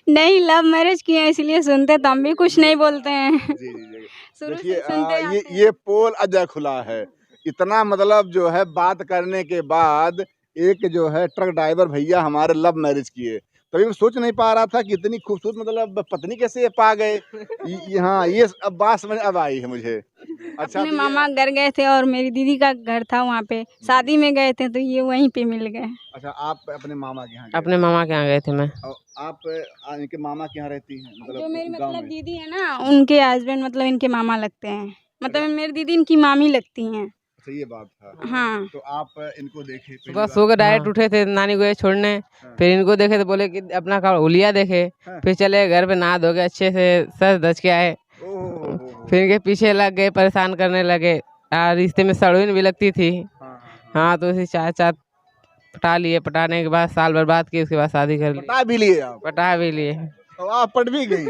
नहीं, love marriage किए हैं इसलिए सुनते तो हम भी कुछ नहीं बोलते हैं। जी जी जी। शुरू देखिए से सुनते आते हैं। ये पोल अजय खुला है। इतना मतलब जो है बात करने के बाद एक जो है ट्रक ड्राइवर भैया हमारे लव मैरिज किए। तभी मैं सोच नहीं पा रहा था कि इतनी खूबसूरत मतलब पत्नी कैसे ये पा गए। हाँ, ये अब बात समझ अब आई है मुझे। अच्छा अपने तो ये मामा घर गए थे और मेरी दीदी का घर था वहाँ पे, शादी में गए थे तो ये वहीं पे मिल गए। अच्छा आप अपने मामा के यहाँ गए अपने थे मामा के यहाँ गए थे मैं। और आप इनके मामा के यहाँ रहती हैं जो मतलब मेरी गाँव मतलब में। दीदी है ना, उनके हस्बैंड मतलब इनके मामा लगते हैं। मतलब मेरी दीदी इनकी मामी लगती हैं। अच्छा ये बात था। हाँ। तो आप इनको देखे पहली सुबह बार। सो के डायरेक्ट उठे थे, नानी गए छोड़ने। हाँ। फिर इनको देखे तो बोले कि अपना का हुलिया देखे। हाँ। फिर चले घर पे नहा धो के अच्छे से सज धज के आए। ओह फिर इनके पीछे लग गए, परेशान करने लगे। रिश्ते में सड़ुइन भी लगती थी। हाँ हाँ हाँ, तो इसी चार चार पटा लिए। पटाने के बाद साल भर बाद की, उसके बाद शादी कर ली। पटा भी लिए आप पटा भी लिए। और आप पट भी गई।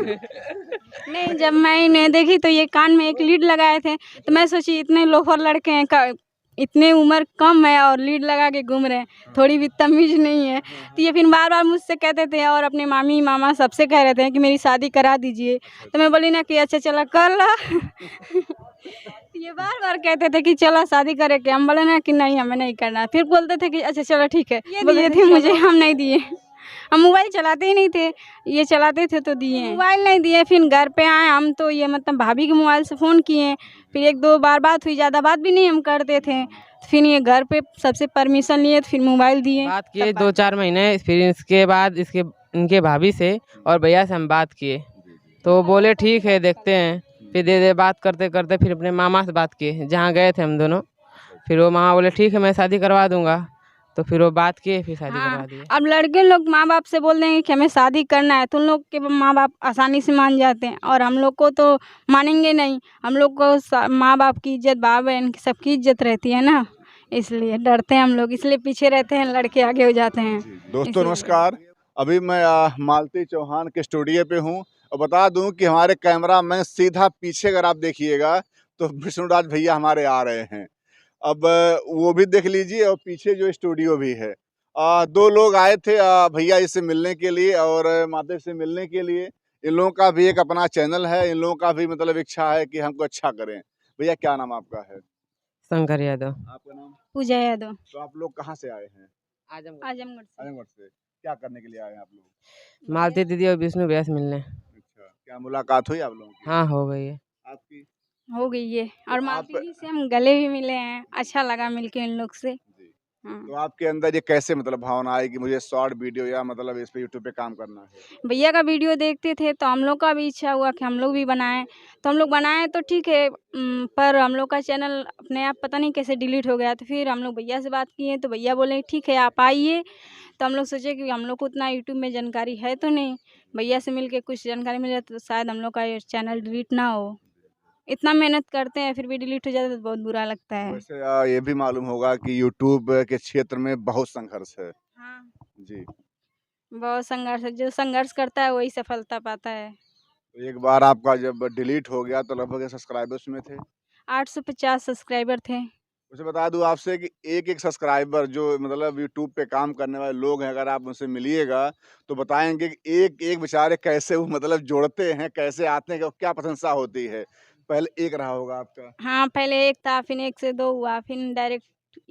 नहीं, जब मैं इन्हें देखी तो ये कान में एक लीड लगाए थे, तो मैं सोची इतने लोफर लड़के हैं इतने उम्र कम है और लीड लगा के घूम रहे हैं, थोड़ी भी तमीज नहीं है। तो ये फिर बार बार मुझसे कहते थे और अपने मामी मामा सबसे कह रहे थे कि मेरी शादी करा दीजिए। तो मैं बोली ना कि अच्छा चला कर ला। तो ये बार बार कहते थे कि चलो शादी करे के, हम बोले ना कि नहीं हमें नहीं करना। फिर बोलते थे कि अच्छा चलो ठीक है, ये दिए थे मुझे, हम नहीं दिए। हम मोबाइल चलाते ही नहीं थे, ये चलाते थे तो दिए। मोबाइल नहीं दिए, फिर घर पे आए हम तो ये मतलब भाभी के मोबाइल से फ़ोन किए। फिर एक दो बार बात हुई, ज़्यादा बात भी नहीं हम करते थे। फिर ये घर पे सबसे परमिशन लिए तो फिर मोबाइल दिए। बात किए 2-4 महीने। फिर इसके बाद इनके भाभी से और भैया से हम बात किए, तो बोले ठीक है देखते हैं। फिर दे बात करते करते फिर अपने मामा से बात किए, जहाँ गए थे हम दोनों। फिर वो मामा बोले ठीक है मैं शादी करवा दूंगा। तो फिर वो बात किए, फिर शादी करवा हाँ, दिए। अब लड़के लोग माँ बाप से बोल देंगे कि हमें शादी करना है तो उन लोग के माँ बाप आसानी से मान जाते हैं, और हम लोग को तो मानेंगे नहीं। हम लोग को माँ बाप की इज्जत, भाई बहन की सबकी इज्जत रहती है ना, इसलिए डरते हैं हम लोग, इसलिए पीछे रहते हैं, लड़के आगे हो जाते हैं। दोस्तों इसीलिए। नमस्कार। अभी मैं मालती चौहान के स्टूडियो पे हूँ और बता दूं कि हमारे कैमरा मैन सीधा पीछे अगर आप देखिएगा तो विष्णुराज भैया हमारे आ रहे हैं। अब वो भी देख लीजिए और पीछे जो स्टूडियो भी है। दो लोग आए थे भैया इससे मिलने के लिए और माता से मिलने के लिए। इन लोगों का भी एक अपना चैनल है, इन लोगों का भी मतलब इच्छा है कि हमको अच्छा करें। भैया क्या नाम आपका है? शंकर यादव। आपका नाम? पूजा यादव। तो आप लोग कहाँ से आए हैं? आजमगढ़। आजमगढ़ से। आजमगढ़ से। क्या करने के लिए आए हैं आप लोग? मालती दीदी और विष्णु भैया से मिलने। अच्छा, क्या मुलाकात हुई आप लोगों की? हाँ, हो गई है। आपकी? हो गई है, और तो मालती जी से हम गले भी मिले हैं, अच्छा लगा मिलके इन लोग से। जी। हाँ। तो आपके अंदर ये कैसे मतलब भावना आई कि मुझे शॉर्ट वीडियो या मतलब इस पे यूट्यूब पे काम करना है? भैया का वीडियो देखते थे तो हम लोग का भी इच्छा हुआ कि हम लोग भी बनाएं, तो हम लोग बनाए तो ठीक है। पर हम लोग का चैनल अपने आप पता नहीं कैसे डिलीट हो गया, तो फिर हम लोग भैया से बात किए तो भैया बोले ठीक है आप आइए। तो हम लोग सोचे कि हम लोग को उतना यूट्यूब में जानकारी है तो नहीं, भैया से मिल के कुछ जानकारी मिल जाए तो शायद हम लोग का ये चैनल डिलीट ना हो। इतना मेहनत करते हैं फिर भी डिलीट हो जाता है तो बहुत बुरा लगता है। वैसे ये भी मालूम होगा कि यूट्यूब के क्षेत्र में बहुत संघर्ष है। हाँ, जी। बहुत संघर्ष है, जो संघर्ष करता है वही सफलता पाता है। तो एक बार आपका जब डिलीट हो गया तो लगभग सब्सक्राइबर्स में थे? 850 सब्सक्राइबर थे। वैसे बता दूं आपसे कि एक-एक सब्सक्राइबर जो मतलब यूट्यूब पे काम करने वाले लोग हैं, अगर आप उनसे मिलिएगा तो बताएँगे कि एक-एक बेचारे कैसे वो मतलब जोड़ते हैं, कैसे आते हैं, क्या प्रशंसा होती है। पहले एक रहा होगा आपका। हाँ, पहले 1 था, फिर 1 से 2 हुआ, फिर डायरेक्ट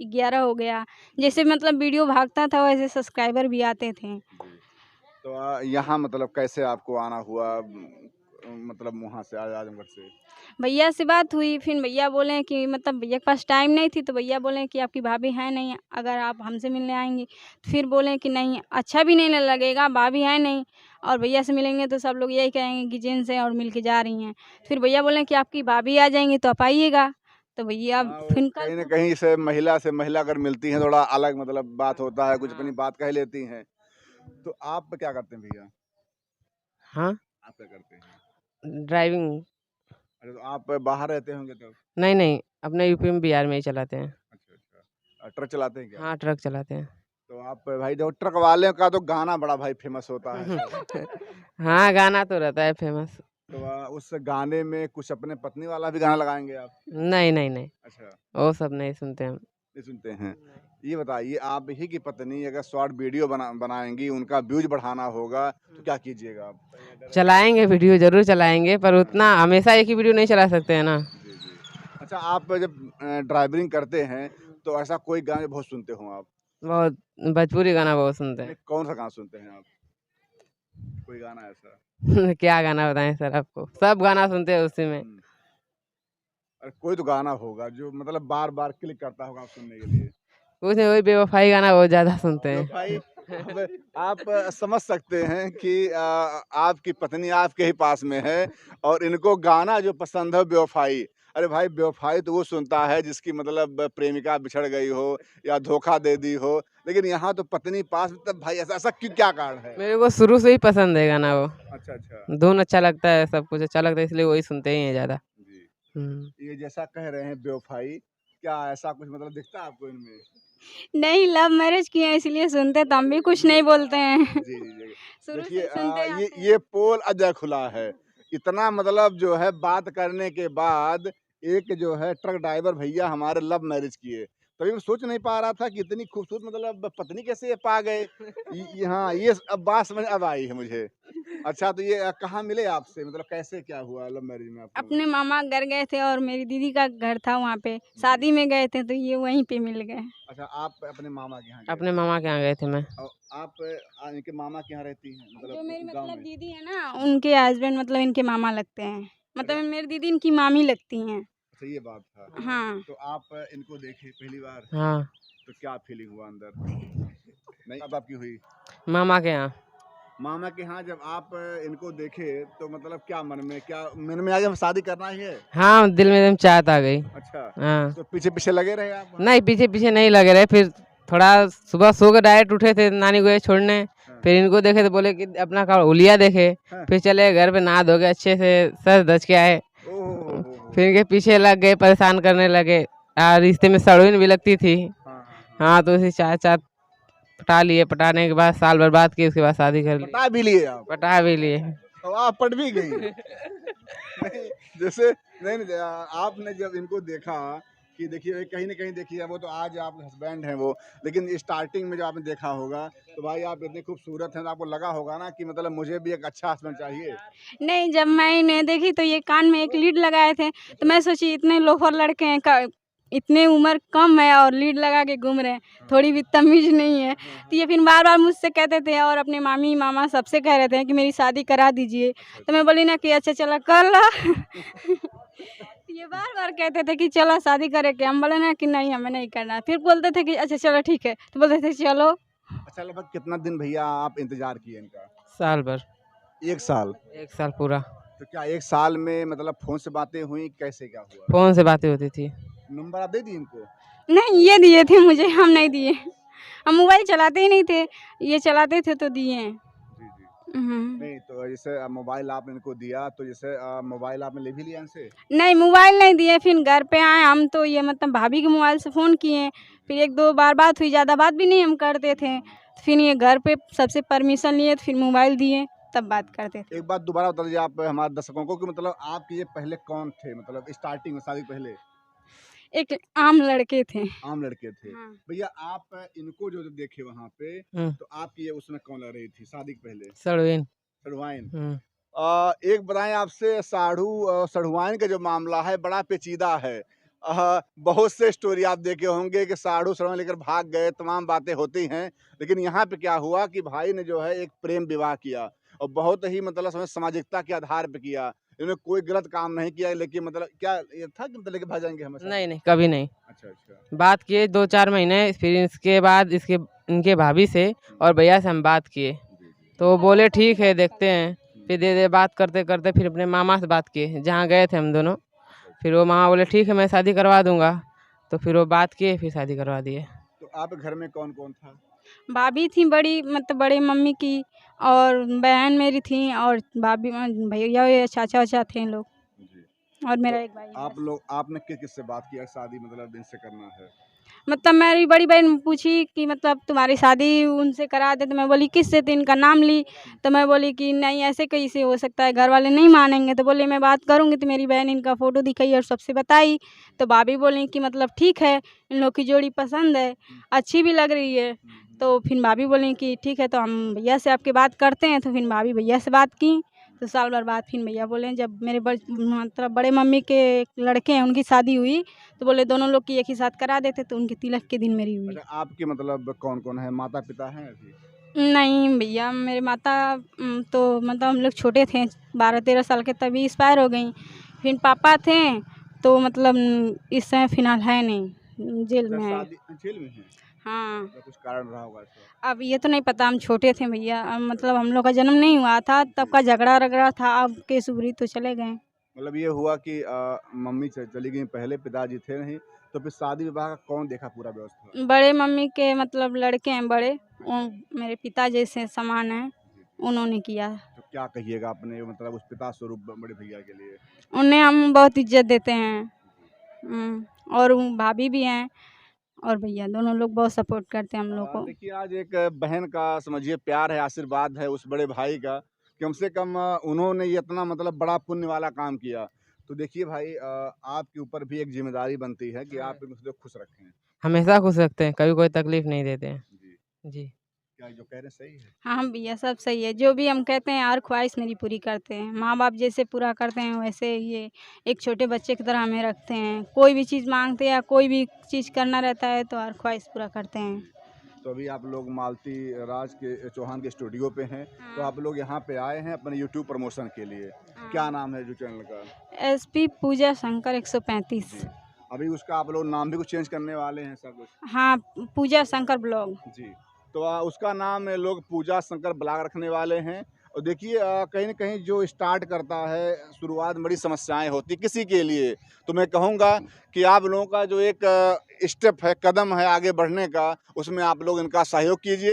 11 हो गया। जैसे मतलब वीडियो भागता था वैसे सब्सक्राइबर भी आते थे। जी। तो यहाँ मतलब कैसे आपको आना हुआ मतलब वहाँ से आजमगढ़ से? भैया से बात हुई, फिर भैया बोले कि मतलब भैया के पास टाइम नहीं थी तो भैया बोले कि आपकी भाभी है नहीं, अगर आप हमसे मिलने आएँगी। फिर बोले कि नहीं, अच्छा भी नहीं लगेगा, भाभी है नहीं और भैया से मिलेंगे तो सब लोग यही कहेंगे कि जिनसे और मिल के जा रही हैं। फिर भैया बोले कि आपकी भाभी आ जाएँगी तो आप आइएगा। तो भैया हाँ, वो फिर कहीं न कहीं से महिला अगर मिलती हैं थोड़ा अलग मतलब बात होता है, कुछ अपनी बात कह लेती हैं। तो आप क्या करते हैं भैया? हाँ, आप क्या करते हैं? ड्राइविंग। अरे तो आप बाहर रहते होंगे तब? नहीं, नहीं, अपने यूपी में बिहार में ही चलाते हैं। अच्छा, अच्छा। ट्रक चलाते हैं क्या? हाँ, ट्रक चलाते हैं। तो आप भाई जो ट्रक वाले का तो गाना बड़ा भाई फ़ेमस होता है तो। हाँ, गाना तो रहता है फेमस। तो उस गाने में कुछ अपने पत्नी वाला भी गाना लगाएँगे आप? नहीं, नहीं, नहीं, अच्छा, वो सब नहीं सुनते हम। नहीं सुनते हैं। ये बताइए, आप ही की पत्नी अगर शॉर्ट वीडियो बनाएंगी, उनका व्यूज बढ़ाना होगा, तो क्या कीजिएगा आप? चलाएंगे वीडियो, जरूर चलाएंगे, पर उतना हमेशा एक ही वीडियो नहीं चला सकते हैं ना। जी जी। अच्छा, आप जब ड्राइवरिंग करते हैं तो ऐसा कोई गाने बहुत सुनते हो आप? बहुत भोजपुरी गाना बहुत सुनते नहीं, हैं। कौन सा गाना सुनते हैं आप? कोई गाना ऐसा? क्या गाना बताएं सर आपको, सब गाना सुनते हैं उसी में। अरे कोई तो गाना होगा जो मतलब बार बार क्लिक करता होगा आप सुनने के लिए। कुछ नहीं, वही बेवफाई गाना बहुत ज्यादा सुनते तो हैं। भाई, अब आप समझ सकते हैं कि आपकी पत्नी आपके ही पास में है और इनको गाना जो पसंद है बेवफाई। अरे भाई, बेवफाई तो वो सुनता है जिसकी मतलब प्रेमिका बिछड़ गई हो या धोखा दे दी हो, लेकिन यहाँ तो पत्नी पास में, तब भाई ऐसा ऐसा क्यों, क्या कारण है? मेरे को शुरू से ही पसंद है गाना वो। अच्छा अच्छा। धुन अच्छा लगता है, सब कुछ अच्छा लगता है, इसलिए वही सुनते ही हैं ज्यादा। जी, ये जैसा कह रहे हैं बेवफाई, क्या ऐसा कुछ मतलब दिखता है आपको इनमें? नहीं, लव मैरिज किए हैं इसलिए सुनते, तो हम भी कुछ नहीं बोलते हैं। जी जी जी। शुरू से देखिए, ही सुनते आते हैं। ये पोल अजय खुला है। इतना मतलब जो है बात करने के बाद एक जो है ट्रक ड्राइवर भैया हमारे लव मैरिज किए। तभी मैं सोच नहीं पा रहा था कि इतनी खूबसूरत मतलब पत्नी कैसे ये पा गए। हाँ, ये अब बात समझ अब आई है मुझे। अच्छा, तो ये कहाँ मिले आपसे, मतलब कैसे क्या हुआ लव मैरिज में आपको? अपने मामा घर गए थे और मेरी दीदी का घर था वहाँ पे, शादी में गए थे, तो ये वहीं पे मिल गए। अच्छा, आप अपने मामा के यहाँ गए अपने थे? मामा के यहाँ गए थे मैं। और आप इनके मामा के यहाँ रहती हैं, जो मेरी मतलब गाँव मतलब में? दीदी है ना, उनके हस्बैंड मतलब इनके मामा लगते हैं, मतलब मेरी दीदी इनकी मामी लगती हैं। अच्छा, ये बात था। हाँ। तो आप इनको देखे पहली बार, हाँ, तो क्या फीलिंग हुआ अंदर? नहीं, अब आपकी हुई? मामा के यहाँ। मामा के यहाँ जब आप इनको देखे तो मतलब क्या मन में आ गया शादी करना ही है? हाँ, दिल में एकदम चाहत आ गई। अच्छा, हाँ, तो पीछे पीछे लगे रहे आप वहाँ? नहीं पीछे पीछे नहीं लगे रहे, फिर थोड़ा सुबह सो के डायरेक्ट उठे थे, नानी गए छोड़ने। हाँ। फिर इनको देखे तो बोले कि अपना का उलिया देखे। हाँ। फिर चले घर पे, नहा धो के अच्छे से सज धज के आए। ओहो। फिर इनके पीछे लग गए, परेशान करने लगे। और रिश्ते में सड़ुइन भी लगती थी। हाँ हाँ हाँ। हाँ, तो उसी चार चार पटा लिए, पटाने के बाद साल बर्बाद किए, उसके बाद शादी कर ली। पटा भी लिए आप? पटा भी लिए। तो आप पट भी गई? नहीं, जैसे नहीं, आपने जब इनको देखा कि देखिए कहीं ना कहीं देखिए, वो तो आज आपके हस्बैंड हैं वो, लेकिन स्टार्टिंग में जब आपने देखा होगा तो भाई आप इतनी खूबसूरत हैं, तो आपको लगा होगा ना कि मतलब मुझे भी एक अच्छा हस्बैंड चाहिए। नहीं, जब मैं इन्हें देखी तो ये कान में एक लीड लगाए थे, तो मैं सोची इतने लोफर लड़के हैं, इतने उम्र कम है और लीड लगा के घूम रहे हैं, थोड़ी भी तमीज नहीं है। तो ये फिर बार बार मुझसे कहते थे और अपने मामी मामा सबसे कह रहे थे कि मेरी शादी करा दीजिए। तो मैं बोली ना कि अच्छा चलो कर ला। ये बार बार कहते थे कि चलो शादी करे के, हम बोले ना कि नहीं हमें नहीं करना। फिर बोलते थे कि अच्छा चलो ठीक है, तो बोलते थे चलो। अच्छा, लगभग कितना दिन भैया आप इंतजार किए इनका? साल भर। 1 साल? 1 साल पूरा। तो क्या 1 साल में मतलब फोन से बातें हुई, कैसे क्या हुआ? फोन से बातें होती थी। नंबर आप दे दिए इनको? नहीं, ये दिए थे मुझे, हम नहीं दिए। हम मोबाइल चलाते ही नहीं थे, ये चलाते थे तो दिए हैं। जी जी। नहीं, तो जैसे मोबाइल आपने इनको दिया, तो जैसे मोबाइल आपने ले भी लिया इनसे? नहीं, मोबाइल नहीं दिए, फिर घर पे आए हम तो ये मतलब भाभी के मोबाइल से फ़ोन किए। फिर एक दो बार बात हुई, ज़्यादा बात भी नहीं हम करते थे। तो फिर ये घर पे सबसे परमिशन लिए, तो फिर मोबाइल दिए, तब बात करते थे। एक बात दोबारा बता दीजिए आप हमारे दर्शकों को कि मतलब आपके ये पहले कौन थे, मतलब स्टार्टिंग में शादी से पहले? एक आम लड़के थे। आम लड़के थे। हाँ। भैया, आप इनको जो देखे वहाँ पे, तो आपकी ये उसमें कौन लग रही थी शादी के पहले? सड़ुइन। सड़वाइन। हम्म। एक बताएं आपसे, साढ़ू सड़वाइन का जो मामला है बड़ा पेचीदा है। बहुत से स्टोरी आप देखे होंगे कि साढ़ू सड़वाइन लेकर भाग गए, तमाम बातें होती हैं, लेकिन यहाँ पे क्या हुआ कि भाई ने जो है एक प्रेम विवाह किया और बहुत ही मतलब सामाजिकता के आधार पे किया। इन्होंने कोई गलत काम नहीं किया, लेकिन मतलब क्या ये था कि मतलब लेके भाग जाएंगे हमेशा? नहीं नहीं, कभी नहीं। अच्छा अच्छा। बात किए 2-4 महीने, फिर इसके बाद इसके इनके भाभी से और भैया से हम बात किए, जी जी। तो वो बोले ठीक है देखते हैं। फिर दे बात करते करते फिर अपने मामा से बात किए, जहाँ गए थे हम दोनों। फिर वो मामा बोले ठीक है मैं शादी करवा दूंगा, तो फिर वो बात किए, फिर शादी करवा दिए। तो आप घर में कौन कौन था? भाभी थी बड़ी, मतलब बड़े मम्मी की, और बहन मेरी थी, और भाभी भैया या चाचा वाचा थे इन लोग, जी। और मेरा तो एक भाई है आप बस। लोग आपने किस किस से बात किया शादी मतलब इनसे करना है? मतलब मेरी बड़ी बहन पूछी कि मतलब तुम्हारी शादी उनसे करा दे, तो मैं बोली किससे, तो इनका नाम ली। तो मैं बोली कि नहीं ऐसे कैसे हो सकता है, घर वाले नहीं मानेंगे। तो बोली मैं बात करूँगी। तो मेरी बहन इनका फ़ोटो दिखाई और सबसे बताई। तो भाभी बोली कि मतलब ठीक है, इन लोग की जोड़ी पसंद है, अच्छी भी लग रही है। तो फिर भाभी बोली कि ठीक है, तो हम भैया से आपकी बात करते हैं। तो फिर भाभी भैया से बात की। तो साल भर बाद फिर भैया बोले, जब मेरे मतलब बड़े मम्मी के लड़के हैं उनकी शादी हुई, तो बोले दोनों लोग की एक ही साथ करा देते। तो उनके तिलक के दिन मेरी हुई। अच्छा, आपके मतलब कौन-कौन है? माता-पिता हैं अभी? नहीं भैया, मेरे माता तो मतलब हम लोग छोटे थे, 12-13 साल के, तभी एक्सपायर हो गई। फिर पापा थे, तो मतलब इस समय फ़िलहाल है नहीं, जेल अच्छा, में है। शादी जेल में हैं? हाँ, मतलब कुछ कारण रहा होगा ऐसा? अब ये तो नहीं पता, हम छोटे थे भैया। मतलब हम लोग का जन्म नहीं हुआ था, तब का झगड़ा-वगड़ा था। अब केस उभरी तो चले गए। मतलब ये हुआ कि मम्मी चली गई पहले, पिताजी थे नहीं, तो फिर शादी विवाह का कौन देखा पूरा व्यवस्था? बड़े मम्मी के मतलब लड़के हैं बड़े, वो मेरे पिता जैसे समान हैं, उन्होंने किया। तो क्या कहिएगा अपने मतलब उस पिता स्वरूप बड़े भैया के लिए? उन्हें हम बहुत इज़्ज़त देते हैं। और वो भाभी भी हैं और भैया, दोनों लोग बहुत सपोर्ट करते हैं हम लोग को। देखिए आज एक बहन का समझिए प्यार है, आशीर्वाद है उस बड़े भाई का, कम से कम उन्होंने ये इतना मतलब बड़ा पुण्य वाला काम किया। तो देखिए भाई आपके ऊपर भी एक ज़िम्मेदारी बनती है कि आप उसे खुश रखें। हमेशा खुश रखते हैं, कभी कोई तकलीफ़ नहीं देते हैं। जी, जी। क्या जो कह रहे हैं सही है? हाँ, हाँ भैया, सब सही है। जो भी हम कहते हैं हर ख्वाहिश मेरी पूरी करते हैं। माँ-बाप जैसे पूरा करते हैं, वैसे ये एक छोटे बच्चे की तरह हमें रखते हैं। कोई भी चीज़ माँगते हैं या कोई भी चीज़ करना रहता है, तो हर ख्वाहिश पूरा करते हैं। तो अभी आप लोग मालती राज के चौहान के स्टूडियो पे हैं, तो हाँ, आप लोग यहाँ पे आए हैं अपने यूट्यूब प्रमोशन के लिए। क्या हाँ। नाम है यूट्यूब चैनल का? एसपी पूजा शंकर 135। जी, अभी उसका आप लोग नाम भी कुछ चेंज करने वाले हैं सब कुछ? हाँ, पूजा शंकर ब्लॉग। जी, तो उसका नाम लोग पूजा शंकर ब्लॉग रखने वाले हैं। और देखिए कहीं न कहीं जो स्टार्ट करता है, शुरुआत में बड़ी समस्याएँ होती किसी के लिए। तो मैं कहूँगा कि आप लोगों का जो एक स्टेप है, कदम है आगे बढ़ने का, उसमें आप लोग इनका सहयोग कीजिए।